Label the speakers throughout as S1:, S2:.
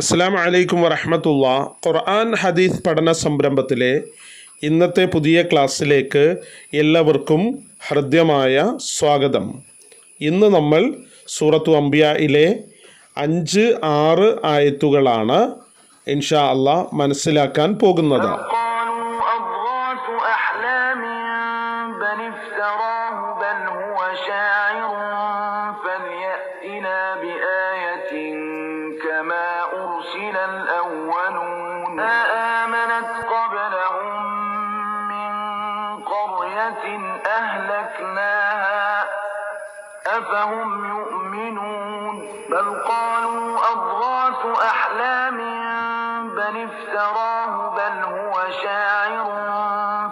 S1: അസ്സലാമു അലൈക്കും വറഹ്മത്തുള്ളാഹി. ഖുർആൻ ഹദീസ് പഠന സംരംഭത്തിലെ ഇന്നത്തെ പുതിയ ക്ലാസ്സിലേക്ക് എല്ലാവർക്കും ഹൃദ്യമായ സ്വാഗതം. ഇന്ന് നമ്മൾ സൂറത്തു അംബിയായിലെ 5, 6 ആയത്തുകളാണ് ഇൻഷാ അല്ലാഹ് മനസ്സിലാക്കാൻ പോകുന്നത്.
S2: أفهم يؤمنون بل قالوا أضغاث أحلام بل افتراه بل هو شاعر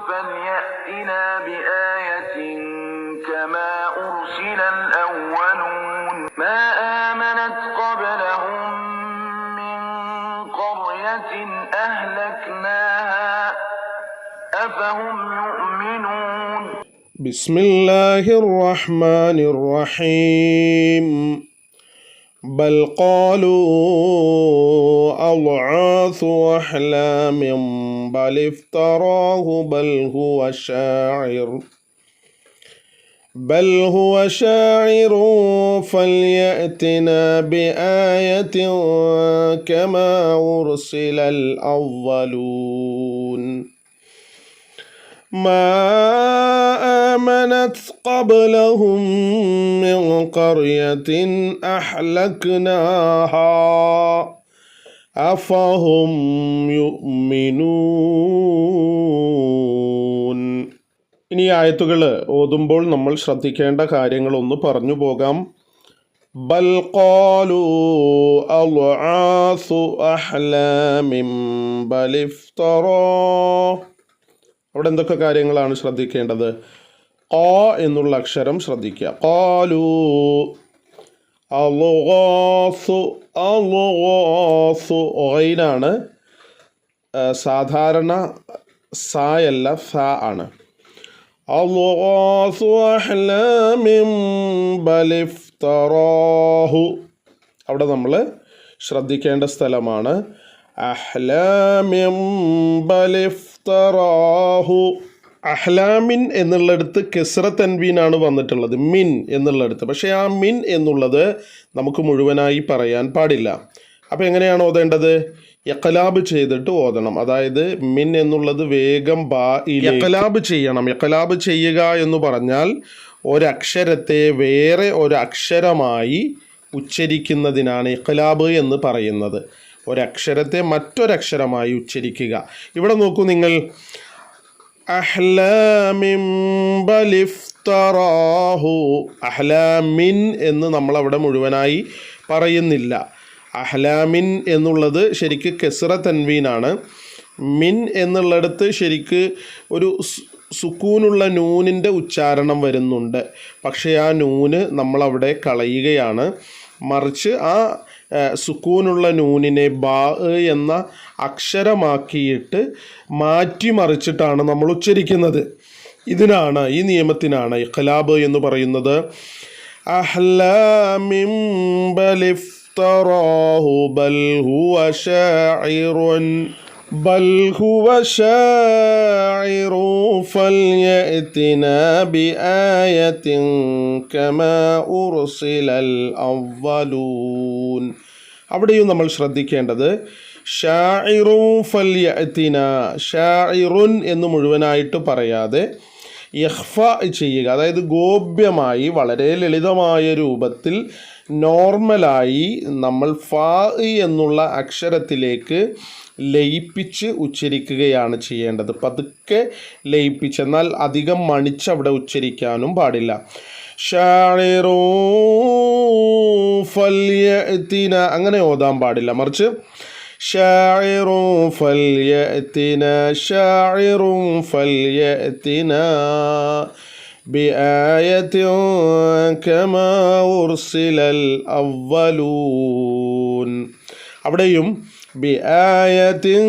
S2: فليأتنا بآية كما أرسل الأولون ما آمنت قبلهم من قرية أهلكناها أفهم يؤمنون
S1: بسم الله الرحمن الرحيم بل قالوا أضغاث أحلام بل افتراه بل هو شاعر فليأتنا بآية كما أرسل الأولون ما آمنت قبلهم من قرية أهلكناها أفهم يؤمنون. ഇനി ആയത്തുകൾ ഓതുമ്പോൾ നമ്മൾ ശ്രദ്ധിക്കേണ്ട കാര്യങ്ങളൊന്ന് പറഞ്ഞു പോകാം. ബൽ ഖാലു അദ്ആസു അഹ്ലാമിൻ ബൽ ഇഫ്തറാ. അവിടെ എന്തൊക്കെ കാര്യങ്ങളാണ് ശ്രദ്ധിക്കേണ്ടത്? ഖ എന്നുള്ള അക്ഷരം ശ്രദ്ധിക്കുക. ഖാലു അദ്ഗാസു ഗൈനാണ്, സാധാരണ സായല്ല സ ആണ്. അദ്ഗാസു അഹ്ലാമിൻ ബൽ ഇഫ്തറാഹു. അവിടെ നമ്മൾ ശ്രദ്ധിക്കേണ്ട സ്ഥലമാണ്. അഹ്ലാമിൻ ബൽ ഇഫ്തറാഹു. അഹ്ലാമിൻ എന്നുള്ളിടത്ത് കെസ്ര തൻവീനാണ് വന്നിട്ടുള്ളത്, മിൻ എന്നുള്ളിടത്ത്. പക്ഷേ ആ മിൻ എന്നുള്ളത് നമുക്ക് മുഴുവനായി പറയാൻ പാടില്ല. അപ്പോൾ എങ്ങനെയാണ് ഓതേണ്ടത്? ഇഖ്ലാബ് ചെയ്തിട്ട് ഓതണം. അതായത് മിൻ എന്നുള്ളത് വേഗം ഇഖ്ലാബ് ചെയ്യണം. ഇഖ്ലാബ് ചെയ്യുക എന്ന് പറഞ്ഞാൽ ഒരക്ഷരത്തെ വേറെ ഒരക്ഷരമായി ഉച്ചരിക്കുന്നതിനാണ് ഇഖ്ലാബ് എന്ന് പറയുന്നത്. ഒരക്ഷരത്തെ മറ്റൊരക്ഷരമായി ഉച്ചരിക്കുക. ഇവിടെ നോക്കൂ നിങ്ങൾ, അഹ്ലാമിൻ ബൽ ഇഫ്തറാഹു. അഹ്ലാമിൻ എന്ന് നമ്മളവിടെ മുഴുവനായി പറയുന്നില്ല. അഹ്ലാമിൻ എന്നുള്ളത് ശരിക്ക് കെസ്ര തൻവീനാണ്. മിൻ എന്നുള്ളിടത്ത് ശരിക്ക് ഒരു സുക്കൂനുള്ള നൂനിൻ്റെ ഉച്ചാരണം വരുന്നുണ്ട്. പക്ഷേ ആ നൂന് നമ്മളവിടെ കളയുകയാണ്. മറിച്ച് ആ സുക്കൂനുള്ള നൂനിനെ ബാ എന്ന അക്ഷരമാക്കിയിട്ട് മാറ്റിമറിച്ചിട്ടാണ് നമ്മൾ ഉച്ചരിക്കുന്നത്. ഇതിനാണ്, ഈ നിയമത്തിനാണ് ഇഖ്ലാബ് എന്ന് പറയുന്നത്. അഹ്ലാമിൻ ബൽ ഇഫ്തറാഹു ബൽ ഹുവ ഷാഇറുൻ ഫൽയഅ്തിനാ ബിആയത്തിൻ കമാ ഉർസിലൽ അവ്വലൂൻ. അവിടെയും നമ്മൾ ശ്രദ്ധിക്കേണ്ടത് ഷാഇറുൻ ഫൽയഅ്തിനാ, ഷാഇറുൻ എന്ന് മുഴുവനായിട്ട് പറയാതെ ഇഖ്ഫ ചെയ്യുക. അതായത് ഗോപ്യമായി വളരെ ലളിതമായ രൂപത്തിൽ നോർമലായി നമ്മൾ ഫാ എന്നുള്ള അക്ഷരത്തിലേക്ക് ലയിപ്പിച്ച് ഉച്ചരിക്കുകയാണ് ചെയ്യേണ്ടത്. പതുക്കെ ലയിപ്പിച്ച്, എന്നാൽ അധികം മണിച്ചവിടെ ഉച്ചരിക്കാനും പാടില്ല. ഷാഇറുൻ ഫൽയഅ്തിന അങ്ങനെ ഓതാൻ പാടില്ല. മറിച്ച് ഷാഇറുൻ ഫൽയഅ്തിന ബിആയത്തിൻ കമാ ഉർസിലൽ അവ്വലൂൻ. അവിടെയും ബിആയത്തിൻ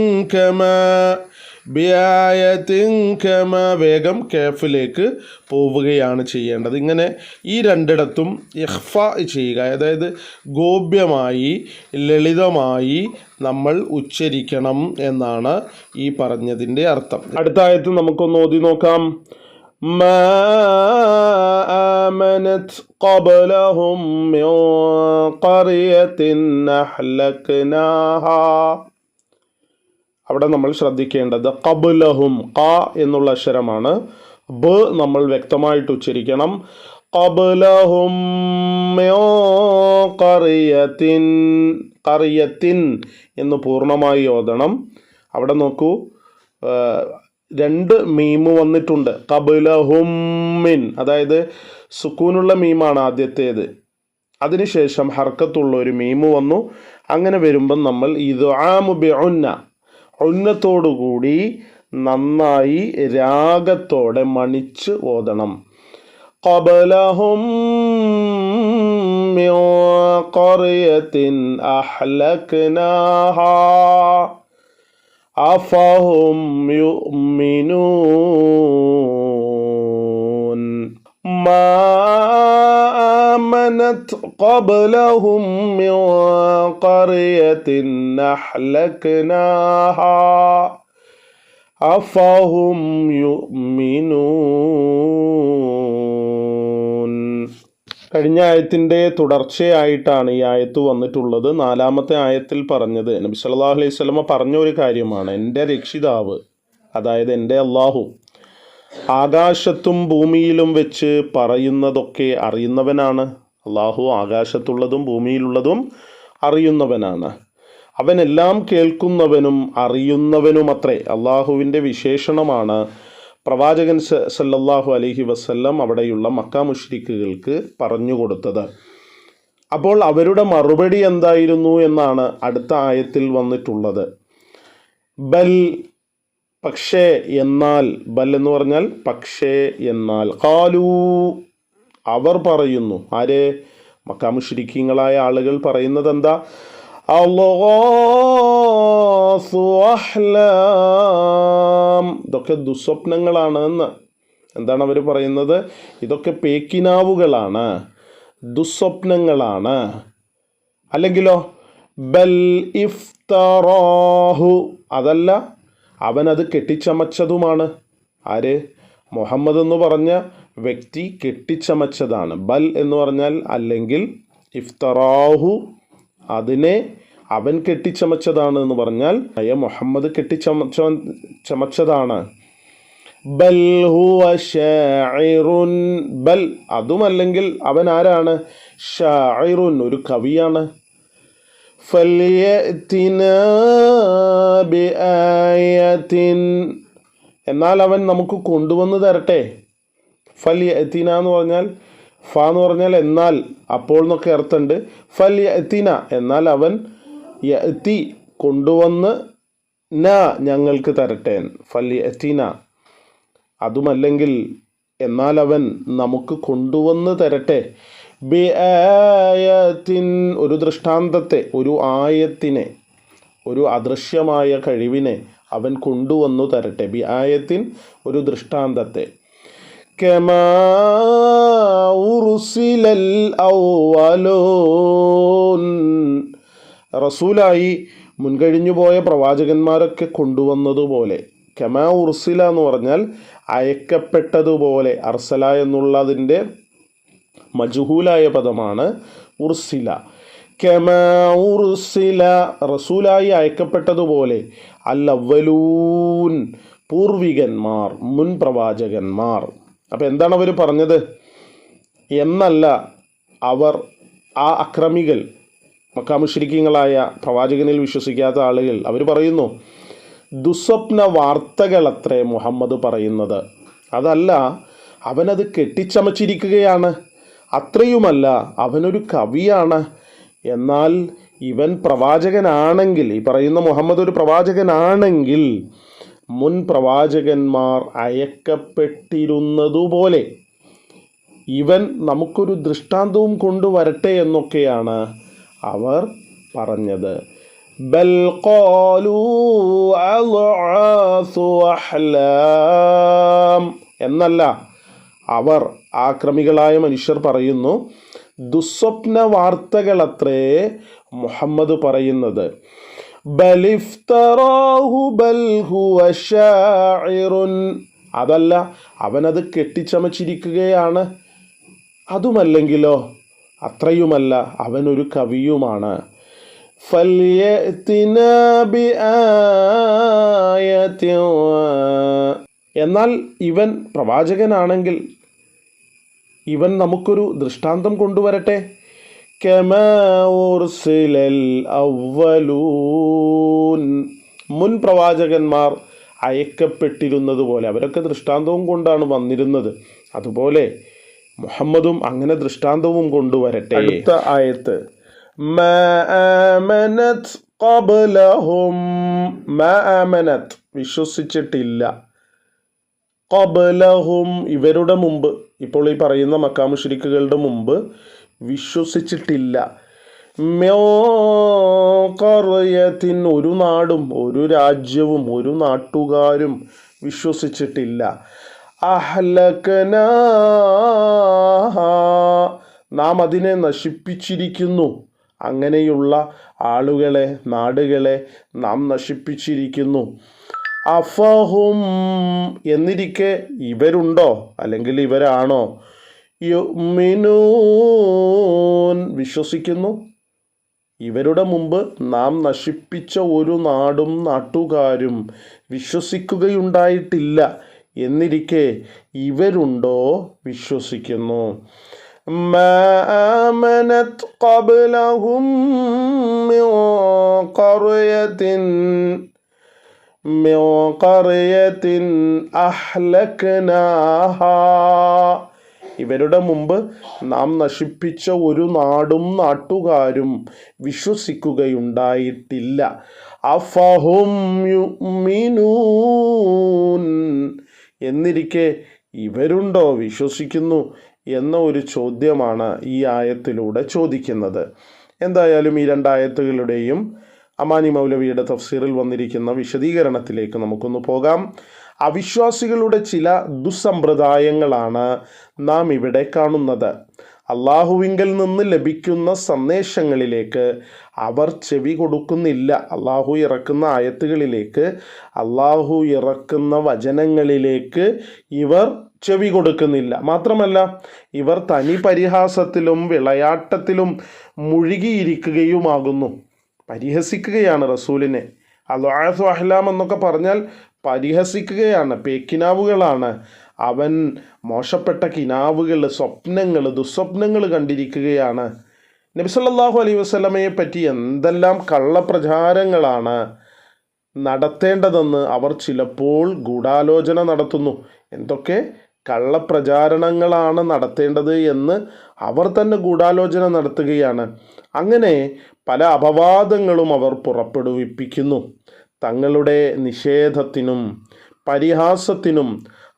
S1: ബിആയത്തിൻ കമ വേഗം കാഫിലേക്ക് പോവുകയാണ് ചെയ്യേണ്ടത്. ഇങ്ങനെ ഈ രണ്ടിടത്തും ഇഖ്ഫ ചെയ്യുക, അതായത് ഗോപ്യമായി ലളിതമായി നമ്മൾ ഉച്ചരിക്കണം എന്നാണ് ഈ പറഞ്ഞതിൻ്റെ അർത്ഥം. അടുത്ത ആയത്ത് നമുക്കൊന്ന് ഓതി നോക്കാം. മാ ആമനത് ഖബ്ലഹും മിൻ ഖറിയത്തിൻ അഹ്ലക്നാഹാ. അവിടെ നമ്മൾ ശ്രദ്ധിക്കേണ്ടത് ഖബ്ലഹും, ഖ എന്നുള്ള അക്ഷരമാണ്. ബ നമ്മൾ വ്യക്തമായിട്ട് ഉച്ചരിക്കണം. ഖബ്ലഹും മിൻ ഖറിയത്തിൻ, ഖറിയത്തിൻ എന്ന് പൂർണ്ണമായി ഓതണം. അവിടെ നോക്കൂ, രണ്ട് മീമ് വന്നിട്ടുണ്ട്. ഖബ്ലഹും മിൻ, അതായത് സുക്കൂനുള്ള മീമാണ് ആദ്യത്തേത്, അതിനുശേഷം ഹർക്കത്തുള്ള ഒരു മീമ് വന്നു. അങ്ങനെ വരുമ്പം നമ്മൾ ഇദ്ആമു ബിഉന്ന, ഉന്നത്തോടുകൂടി നന്നായി രാഗത്തോടെ മണിച്ച് ഓതണം. ഖബ്ലഹും മിൻ ഖറിയത്തിൻ അഹ്ലക്നാഹാ അഫഹും യുഅ്മിനൂൻ. മാ ആമനത് ഖബ്ലഹും മിൻ ഖറിയത്തിൻ അഹ്ലക്നാഹാ അഫഹും യുഅ്മിനൂൻ. കഴിഞ്ഞ ആയത്തിൻ്റെ തുടർച്ചയായിട്ടാണ് ഈ ആയത്ത് വന്നിട്ടുള്ളത്. 4-ാമത്തെ ആയത്തിൽ പറഞ്ഞത് നബി സല്ലല്ലാഹു അലൈഹി വസല്ലമ പറഞ്ഞ ഒരു കാര്യമാണ്. എൻ്റെ രക്ഷിതാവ്, അതായത് എൻ്റെ അള്ളാഹു, ആകാശത്തും ഭൂമിയിലും വെച്ച് പറയുന്നതൊക്കെ അറിയുന്നവനാണ്. അള്ളാഹു ആകാശത്തുള്ളതും ഭൂമിയിലുള്ളതും അറിയുന്നവനാണ്. അവനെല്ലാം കേൾക്കുന്നവനും അറിയുന്നവനുമത്രേ. അള്ളാഹുവിൻ്റെ വിശേഷണമാണ് പ്രവാചകൻ സല്ലല്ലാഹു അലൈഹി വസല്ലം അവിടെയുള്ള മക്ക മുശ്രിക്കുകൾക്ക് പറഞ്ഞു കൊടുത്തത്. അപ്പോൾ അവരുടെ മറുപടി എന്തായിരുന്നു എന്നാണ് അടുത്ത ആയത്തിൽ വന്നിട്ടുള്ളത്. ബൽ, പക്ഷേ, എന്നാൽ. ബൽ എന്ന് പറഞ്ഞാൽ പക്ഷേ, എന്നാൽ. ഖാലൂ, അവർ പറയുന്നു. ആര്? മക്ക മുശ്രിക്കീങ്ങളായ ആളുകൾ പറയുന്നത് എന്താ? അല്ലാഹു അഹ്ലാം, ഇതൊക്കെ ദുസ്വപ്നങ്ങളാണ് എന്ന്. എന്താണ് അവർ പറയുന്നത്? ഇതൊക്കെ പേക്കിനാവുകളാണ്, ദുസ്വപ്നങ്ങളാണ്. അല്ലെങ്കിലോ ബൽ ഇഫ്തറാഹു, അതല്ല, അവനത് കെട്ടിച്ചമച്ചതുമാണ്. ആര്? മുഹമ്മദ് എന്ന് പറഞ്ഞ വ്യക്തി കെട്ടിച്ചമച്ചതാണ്. ബൽ എന്ന് പറഞ്ഞാൽ അല്ലെങ്കിൽ, ഇഫ്തറാഹു അതിനെ അവൻ കെട്ടിച്ചമച്ചതാണ് എന്ന് പറഞ്ഞാൽ മുഹമ്മദ് കെട്ടിച്ചമച്ചതാണ്. ബൽ ഹുവ ശാഇറുൻ, ബൽ അതുമല്ലെങ്കിൽ അവൻ ആരാണ്? ശാഇറുൻ, ഒരു കവിയാണ്. ഫൽയഅ്തിനാ ബിആയത്തിൻ, എന്നാൽ അവൻ നമുക്ക് കൊണ്ടുവന്ന് തരട്ടെ. ഫൽയഅ്തിന എന്ന് പറഞ്ഞാൽ, ഫ എന്ന് പറഞ്ഞാൽ എന്നാൽ, അപ്പോൾ എന്നൊക്കെ അർത്ഥമുണ്ട്. ഫൽയഅ്തിന എന്നാൽ അവൻ, യഅ്തി കൊണ്ടുവന്ന്, ന ഞങ്ങൾക്ക് തരട്ടെ. ഫൽയഅ്തിന അതുമല്ലെങ്കിൽ എന്നാൽ അവൻ നമുക്ക് കൊണ്ടുവന്ന് തരട്ടെ. ബിആയത്തിൻ ഒരു ദൃഷ്ടാന്തത്തെ, ഒരു ആയത്തിനെ, ഒരു അദൃശ്യമായ കഴിവിനെ അവൻ കൊണ്ടുവന്നു തരട്ടെ. ബിആയത്തിൻ ഒരു ദൃഷ്ടാന്തത്തെ. കമാ ഉർസിലൽ അവ്വലൂൻ, റസൂലായി മുൻകഴിഞ്ഞു പോയ പ്രവാചകന്മാരൊക്കെ കൊണ്ടുവന്നതുപോലെ. കമാ ഉർസില എന്ന് പറഞ്ഞാൽ അയക്കപ്പെട്ടതുപോലെ. അർസല എന്നുള്ളതിൻ്റെ മജ്ഹൂലായ പദമാണ് ഉർസില. കമാ ഉർസില റസൂലായി അയക്കപ്പെട്ടതുപോലെ അൽ അവ്വലൂൻ പൂർവികന്മാർ, മുൻ പ്രവാചകന്മാർ. അപ്പം എന്താണ് അവർ പറഞ്ഞത് എന്നല്ല, അവർ ആ അക്രമികൾ, മക്ക മുശ്രിക്കീങ്ങളായ പ്രവാചകനിൽ വിശ്വസിക്കാത്ത ആളുകൾ, അവർ പറയുന്നു ദുസ്വപ്ന വാർത്തകളത്രേ മുഹമ്മദ് പറയുന്നത്, അതല്ല അവനത് കെട്ടിച്ചമച്ചിരിക്കുകയാണ്, അത്രയുമല്ല അവനൊരു കവിയാണ്. എന്നാൽ ഇവൻ പ്രവാചകനാണെങ്കിൽ, ഈ പറയുന്ന മുഹമ്മദ് ഒരു പ്രവാചകനാണെങ്കിൽ മുൻ പ്രവാചകന്മാർ അയക്കപ്പെട്ടിരുന്നതുപോലെ ഇവൻ നമുക്കൊരു ദൃഷ്ടാന്തവും കൊണ്ടുവരട്ടെ എന്നൊക്കെയാണ് അവർ പറഞ്ഞത്. ബൽ ഖാലൂ അദ്ആസു അഹ്ലാം എന്നല്ല, അവർ ആക്രമികളായ മനുഷ്യർ പറയുന്നു ദുസ്വപ്ന വാർത്തകളത്രേ മുഹമ്മദ് പറയുന്നത്. ബലിഫ്തറാഹു ബൽ ഹുവ ശാഇറുൻ, അതല്ല, അവനത് കെട്ടിച്ചമച്ചിരിക്കുകയാണ്. അതുമല്ലെങ്കിലോ, അത്രയുമല്ല, അവനൊരു കവിയുമാണ്. ഫല്യഅ്തിനാ ബിആയത്തിൻ, എന്നാൽ ഇവൻ പ്രവാചകനാണെങ്കിൽ ഇവൻ നമുക്കൊരു ദൃഷ്ടാന്തം കൊണ്ടുവരട്ടെ. കമാ ഉർസിലൽ അവ്വലൂൻ, മുൻ പ്രവാചകന്മാർ അയക്കപ്പെട്ടിരുന്നത് പോലെ അവരൊക്കെ ദൃഷ്ടാന്തവും കൊണ്ടാണ് വന്നിരുന്നത്. അതുപോലെ മുഹമ്മദും അങ്ങനെ ദൃഷ്ടാന്തവും കൊണ്ടുവരട്ടെ. അടുത്ത ആയത്ത് മാ ആമനത് ഖബ്ലഹും, മാ ആമനത് വിശ്വസിച്ചിട്ടില്ല, ഖബ്ലഹും ഇവരുടെ മുമ്പ്, ഇപ്പോൾ ഈ പറയുന്ന മക്കാ മുശ്രിക്കുകളുടെ മുമ്പ് വിശ്വസിച്ചിട്ടില്ല. മിൻ ഖർയത്തിൻ, ഒരു നാടും ഒരു രാജ്യവും ഒരു നാട്ടുകാരും വിശ്വസിച്ചിട്ടില്ല. അഹ്ലക്നാഹാ, നാം അതിനെ നശിപ്പിച്ചിരിക്കുന്നു. അങ്ങനെയുള്ള ആളുകളെ, നാടുകളെ നാം നശിപ്പിച്ചിരിക്കുന്നു. അഫഹും, എന്നിരിക്കെ ഇവരുണ്ടോ, അല്ലെങ്കിൽ ഇവരാണോ, യുഅ്മിനൂൻ വിശ്വസിക്കുന്നു. ഇവരുടെ മുമ്പ് നാം നശിപ്പിച്ച ഒരു നാടും നാട്ടുകാരും വിശ്വസിക്കുകയുണ്ടായിട്ടില്ല. എന്നിരിക്കെ ഇവരുണ്ടോ വിശ്വസിക്കുന്നു. മാ ആമനത് ഖബ്ലഹും മിൻ ഖർയത്തിൻ അഹ്ലക്നാഹാ, ഇവരുടെ മുമ്പ് നാം നശിപ്പിച്ച ഒരു നാടും നാട്ടുകാരും വിശ്വസിക്കുകയുണ്ടായിട്ടില്ല. അഫഹും യുഅ്മിനൂൻ, എന്നിരിക്കെ ഇവരുണ്ടോ വിശ്വസിക്കുന്നു എന്ന ഒരു ചോദ്യമാണ് ഈ ആയത്തിലൂടെ ചോദിക്കുന്നത്. എന്തായാലും ഈ രണ്ടായത്തുകളുടെയും അമാനി മൗലവിയുടെ തഫ്സീറിൽ വന്നിരിക്കുന്ന വിശദീകരണത്തിലേക്ക് നമുക്കൊന്ന് പോകാം. അവിശ്വാസികളുടെ ചില ദുസ്സമ്പ്രദായങ്ങളാണ് നാം ഇവിടെ കാണുന്നത്. അള്ളാഹുവിങ്കൽ നിന്ന് ലഭിക്കുന്ന സന്ദേശങ്ങളിലേക്ക് അവർ ചെവി കൊടുക്കുന്നില്ല. അള്ളാഹു ഇറക്കുന്ന ആയത്തുകളിലേക്ക്, അള്ളാഹു ഇറക്കുന്ന വചനങ്ങളിലേക്ക് ഇവർ ചെവി കൊടുക്കുന്നില്ല. മാത്രമല്ല, ഇവർ തനി പരിഹാസത്തിലും വിളയാട്ടത്തിലും മുഴുകിയിരിക്കുകയുമാകുന്നു. പരിഹസിക്കുകയാണ് റസൂലിനെ. അദ്ആസു അഹ്ലാം എന്നൊക്കെ പറഞ്ഞാൽ പരിഹസിക്കുകയാണ്, പേക്കിനാവുകളാണ്. അവൻ മോശപ്പെട്ട കിനാവുകൾ, സ്വപ്നങ്ങൾ, ദുസ്വപ്നങ്ങൾ കണ്ടിരിക്കുകയാണ്. നബി സല്ലല്ലാഹു അലൈഹി വസല്ലമയെ പറ്റി എന്തെല്ലാം കള്ളപ്രചാരങ്ങളാണ് നടത്തേണ്ടതെന്ന് അവർ ചിലപ്പോൾ ഗൂഢാലോചന നടത്തുന്നു. എന്തൊക്കെ കള്ളപ്രചാരണങ്ങളാണ് നടത്തേണ്ടത് എന്ന് അവർ തന്നെ ഗൂഢാലോചന നടത്തുകയാണ്. അങ്ങനെ പല അപവാദങ്ങളും അവർ പുറപ്പെടുവിപ്പിക്കുന്നു. തങ്ങളുടെ നിഷേധത്തിനും പരിഹാസത്തിനും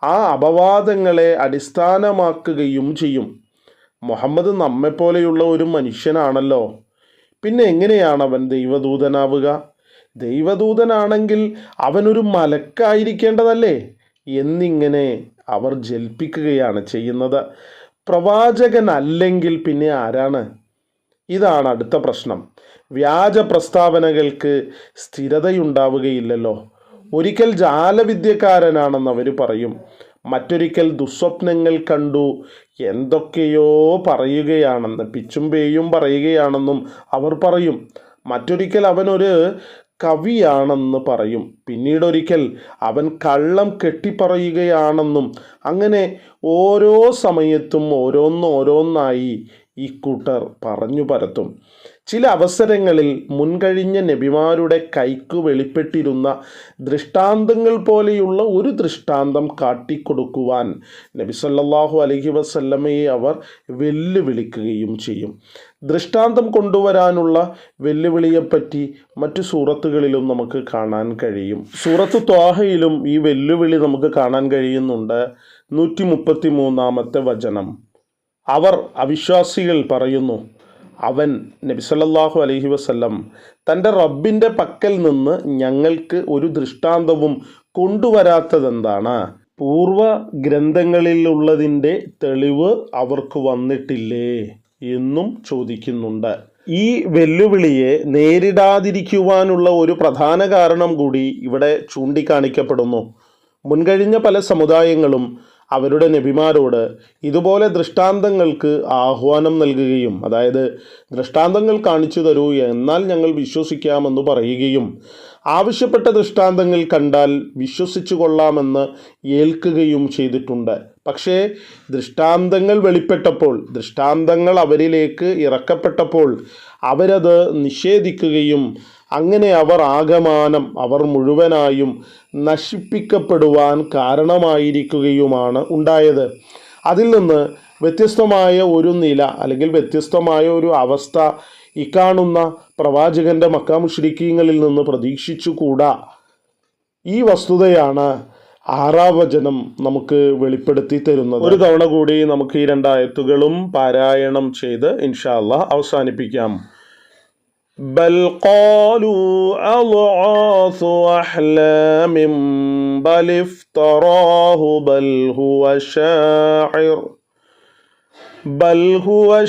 S1: ആ അപവാദങ്ങളെ അടിസ്ഥാനമാക്കുകയും ചെയ്യും. മുഹമ്മദ് നമ്മെപ്പോലെയുള്ള ഒരു മനുഷ്യനാണല്ലോ, പിന്നെ എങ്ങനെയാണ് അവൻ ദൈവദൂതനാവുക? ദൈവദൂതനാണെങ്കിൽ അവനൊരു മലക്കായിരിക്കേണ്ടതല്ലേ എന്നിങ്ങനെ അവർ ജൽപ്പിക്കുകയാണ് ചെയ്യുന്നത്. പ്രവാചകനല്ലെങ്കിൽ പിന്നെ ആരാണ്? ഇതാണ് അടുത്ത പ്രശ്നം. വ്യാജ പ്രസ്താവനകൾക്ക് സ്ഥിരതയുണ്ടാവുകയില്ലല്ലോ. ഒരിക്കൽ ജാലവിദ്യക്കാരനാണെന്ന് അവർ പറയും, മറ്റൊരിക്കൽ ദുസ്വപ്നങ്ങൾ കണ്ടു എന്തൊക്കെയോ പറയുകയാണെന്ന്, പിച്ചും പേയും പറയുകയാണെന്നും അവർ പറയും. മറ്റൊരിക്കൽ അവനൊരു കവിയാണെന്ന് പറയും. പിന്നീടൊരിക്കൽ അവൻ കള്ളം കെട്ടിപ്പറയുകയാണെന്നും. അങ്ങനെ ഓരോ സമയത്തും ഓരോന്നായി ഈ കൂട്ടർ പറഞ്ഞു പരത്തും. ചില അവസരങ്ങളിൽ മുൻകഴിഞ്ഞ നബിമാരുടെ കൈക്ക് വെളിപ്പെട്ടിരുന്ന ദൃഷ്ടാന്തങ്ങൾ പോലെയുള്ള ഒരു ദൃഷ്ടാന്തം കാട്ടിക്കൊടുക്കുവാൻ നബി സല്ലല്ലാഹു അലൈഹി വസല്ലമയെ അവർ വെല്ലുവിളിക്കുകയും ചെയ്യും. ദൃഷ്ടാന്തം കൊണ്ടുവരാനുള്ള വെല്ലുവിളിയെപ്പറ്റി മറ്റു സൂറത്തുകളിലും നമുക്ക് കാണാൻ കഴിയും. സൂറത്ത് ത്വാഹയിലും ഈ വെല്ലുവിളി നമുക്ക് കാണാൻ കഴിയുന്നുണ്ട്. 133 വചനം. അവർ, അവിശ്വാസികൾ പറയുന്നു, അവൻ നബി സല്ലല്ലാഹു അലൈഹി വസല്ലം തൻ്റെ റബ്ബിൻ്റെ പക്കൽ നിന്ന് ഞങ്ങൾക്ക് ഒരു ദൃഷ്ടാന്തവും കൊണ്ടുവരാത്തതെന്താണ്? പൂർവ ഗ്രന്ഥങ്ങളിലുള്ളതിൻ്റെ തെളിവ് അവർക്ക് വന്നിട്ടില്ലേ എന്നും ചോദിക്കുന്നുണ്ട്. ഈ വെല്ലുവിളിയെ നേരിടാതിരിക്കുവാനുള്ള ഒരു പ്രധാന കാരണം കൂടി ഇവിടെ ചൂണ്ടിക്കാണിക്കപ്പെടുന്നു. മുൻകഴിഞ്ഞ പല സമുദായങ്ങളും അവരുടെ നബിമാരോട് ഇതുപോലെ ദൃഷ്ടാന്തങ്ങൾക്ക് ആഹ്വാനം നൽകുകയും, അതായത് ദൃഷ്ടാന്തങ്ങൾ കാണിച്ചു തരൂ എന്നാൽ ഞങ്ങൾ വിശ്വസിക്കാമെന്ന് പറയുകയും, ആവശ്യപ്പെട്ട ദൃഷ്ടാന്തങ്ങൾ കണ്ടാൽ വിശ്വസിച്ചു കൊള്ളാമെന്ന് ഏൽക്കുകയും ചെയ്തിട്ടുണ്ട്. പക്ഷേ ദൃഷ്ടാന്തങ്ങൾ വെളിപ്പെട്ടപ്പോൾ, ദൃഷ്ടാന്തങ്ങൾ അവരിലേക്ക് ഇറക്കപ്പെട്ടപ്പോൾ അവരത് നിഷേധിക്കുകയും അങ്ങനെ അവർ മുഴുവനായും നശിപ്പിക്കപ്പെടുവാൻ കാരണമായിരിക്കുകയുമാണ് ഉണ്ടായത്. അതിൽ നിന്ന് വ്യത്യസ്തമായ ഒരു നില അല്ലെങ്കിൽ വ്യത്യസ്തമായ ഒരു അവസ്ഥ ഇക്കാണുന്ന പ്രവാചകന്റെ മക്ക മുശ്രിക്കീങ്ങളിൽ നിന്ന് പ്രതീക്ഷിച്ചുകൂടാ. ഈ വസ്തുതയാണ് 6-ാം വചനം നമുക്ക് വെളിപ്പെടുത്തി തരുന്നത്. ഒരു തവണ കൂടി നമുക്ക് ഈ 2 ആയത്തുകളും പാരായണം ചെയ്ത് ഇൻഷാ അല്ലാഹ് അവസാനിപ്പിക്കാം. ബൽ ഖാലൂ അദ്ആസു അഹ്ലാമിൻ ബൽ ഇഫ്തറാഹു ബൽ ഹുവ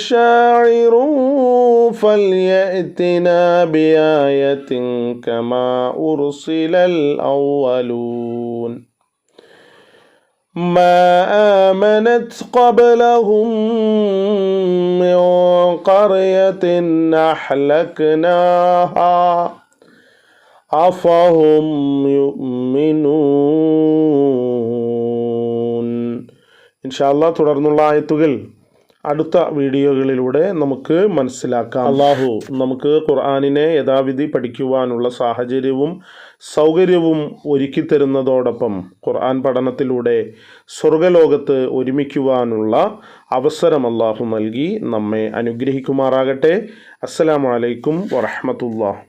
S1: ശാഇർ ഫൽയഅ്തിനാ ബിആയത്തിൻ കമാ ഉർസിലൽ അവ്വലൂൻ മാ ആമനത് ഖബ്ലഹും മിൻ ഖർയത്തിൻ അഹ്ലക്നാഹാ അഫഹും യുഅ്മിനൂൻ. ഇൻഷാ അല്ലാഹ് തുടർന്നുള്ള ആയത്തുകൾ അടുത്ത വീഡിയോകളിലൂടെ നമുക്ക് മനസ്സിലാക്കാം. അള്ളാഹു നമുക്ക് ഖുർആനിനെ യഥാവിധി പഠിക്കുവാനുള്ള സാഹചര്യവും സൗകര്യവും ഒരുക്കി തരുന്നതോടൊപ്പം ഖുർആൻ പഠനത്തിലൂടെ സ്വർഗലോകത്ത് ഒരുമിക്കുവാനുള്ള അവസരം അള്ളാഹു നൽകി നമ്മെ അനുഗ്രഹിക്കുമാറാകട്ടെ. അസ്സലാമു അലൈക്കും വറഹ്മത്തുള്ളാഹി.